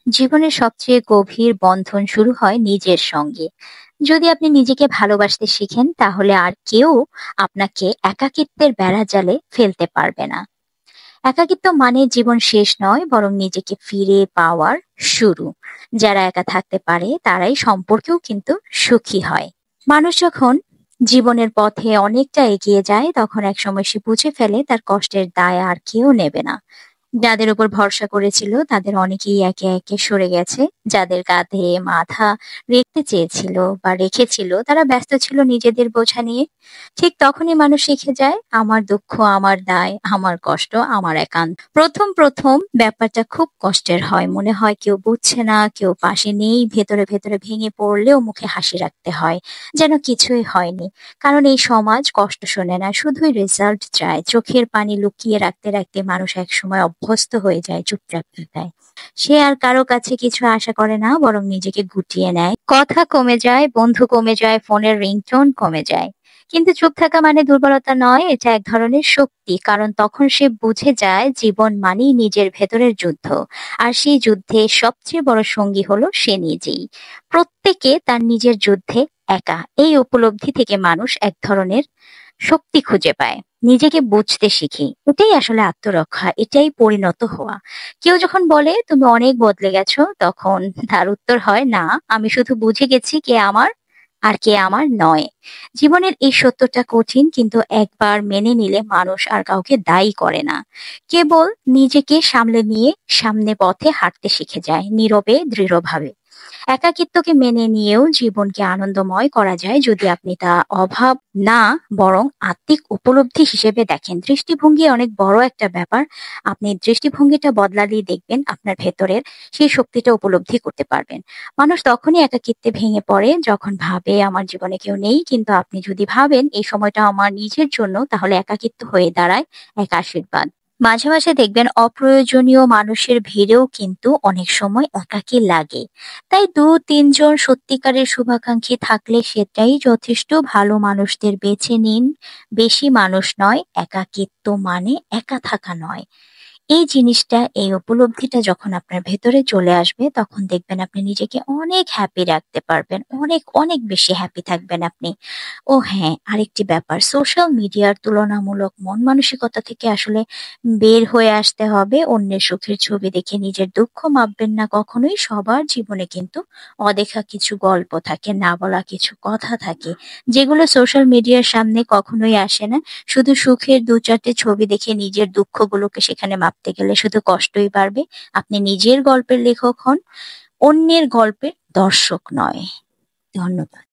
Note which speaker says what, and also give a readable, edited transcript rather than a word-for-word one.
Speaker 1: জীবনের সবচেয়ে গভীর বন্ধন শুরু হয় নিজের সঙ্গে। যদি আপনি নিজেকে ভালোবাসতে শিখেন তাহলে আর কেউ আপনাকে একাকিত্বের বেড়াজালে ফেলতে পারবে না। একাকিত্ব মানে জীবন শেষ নয়, বরং নিজেকে ফিরে পাওয়ার শুরু। যারা একা থাকতে পারে তারাই সম্পর্কেও কিন্তু সুখী হয়। মানুষ যখন জীবনের পথে অনেকটা এগিয়ে যায় তখন একসময় সে বুঝে ফেলে তার কষ্টের দায় আর কেউ নেবে না। যাদের উপর ভরসা করেছিল তাদের অনেকেই একে একে সরে গেছে। যাদের কাঁধে মাথা রেখতে চেয়েছিল বা রেখেছিল তারা ব্যস্ত ছিল নিজেদের বোঝা নিয়ে। ঠিক তখনই মানুষ শিখে যায়, আমার দুঃখ আমার দায়, আমার কষ্ট আমার একান্ত। প্রথম প্রথম ব্যাপারটা খুব কষ্টের হয়, মনে হয় কেউ বুঝছে না, কেউ পাশে নেই। ভেতরে ভেতরে ভেঙে পড়লেও মুখে হাসি রাখতে হয়, যেন কিছুই হয়নি। কারণ এই সমাজ কষ্ট শোনে না, শুধুই রেজাল্ট চায়। চোখের পানি লুকিয়ে রাখতে রাখতে মানুষ একসময় অভ্যস্ত হয়ে যায় চুপচাপ থাকায়। সে আর কারো কাছে কিছু আশা করে না, বরং নিজেকে গুটিয়ে নেয়। কথা কমে যায়, বন্ধু কমে যায়, ফোনের রিংটোন কমে যায়। কিন্তু চুপ থাকা মানে দুর্বলতা নয়, এটা এক ধরনের শক্তি। কারণ তখন সে বুঝে যায় জীবন মানেই নিজের ভেতরের যুদ্ধ। আর সেই যুদ্ধে সবচেয়ে বড় সঙ্গী হলো সে নিজেই। প্রত্যেকে তার নিজের যুদ্ধে একা। এই উপলব্ধি থেকে মানুষ এক ধরনের শক্তি খুঁজে পায়। নিজেকে বুঝতে শিখি, এটাই আসলে আত্মরক্ষা, এটাই পরিণত হওয়া। কেউ যখন বলে তুমি অনেক বদলে গেছো, তখন তার উত্তর হয় না, আমি শুধু বুঝে গেছি কে আমার আর কে আমার নয়। জীবনের এই সত্যটা কঠিন, কিন্তু একবার মেনে নিলে মানুষ আর কাউকে দায়ী করে না। কেবল নিজেকে সামলে নিয়ে সামনে পথে হাঁটতে শিখে যায়, নীরবে দৃঢ়ভাবে। একাকিত্বকে মেনে নিয়েও জীবনকে আনন্দময় করা যায় যদি আপনি তা অভাব না, বরং আত্মিক উপলব্ধি হিসেবে দেখেন। দৃষ্টিভঙ্গি অনেক বড় একটা ব্যাপার। আপনি দৃষ্টিভঙ্গিটা বদলালেই দেখবেন আপনার ভেতরের সেই শক্তিটা উপলব্ধি করতে পারবেন। মানুষ তখনই একাকিত্বে ভেঙে পড়ে যখন ভাবে আমার জীবনে কেউ নেই। কিন্তু আপনি যদি ভাবেন এই সময়টা আমার নিজের জন্য, তাহলে একাকিত্ব হয়ে দাঁড়ায় এক আশীর্বাদ। মাঝে মাঝে দেখবেন অপ্রয়োজনীয় মানুষের ভিড়েও কিন্তু অনেক সময় একাকী লাগে। তাই ২-৩ জন সত্যিকারের শুভাকাঙ্ক্ষী থাকলে সেটাই যথেষ্ট। ভালো মানুষদের বেছে নিন, বেশি মানুষ নয়। একাকিত্ব মানে একা থাকা নয়। এই জিনিসটা, এই উপলব্ধিটা যখন আপনার ভেতরে চলে আসবে তখন দেখবেন আপনি নিজেকে অনেক হ্যাপি রাখতে পারবেন। অনেক, অনেক বেশি হ্যাপি থাকবেন আপনি। ও হ্যাঁ, আরেকটি ব্যাপার, সোশ্যাল মিডিয়ার তুলনামূলক মন মানসিকতা থেকে আসলে বের হয়ে আসতে হবে। অন্যের সুখের ছবি দেখে নিজের দুঃখ মাপবেন না কখনোই। সবার জীবনে কিন্তু অদেখা কিছু গল্প থাকে, না বলা কিছু কথা থাকে, যেগুলো সোশ্যাল মিডিয়ার সামনে কখনোই আসে না। শুধু সুখের ২-৪টে ছবি দেখে নিজের দুঃখগুলোকে সেখানে মাপতে গেলে শুধু কষ্টই বাড়বে। আপনি নিজের গল্পের লেখক হন, অন্যের গল্পের দর্শক নয়। ধন্যবাদ।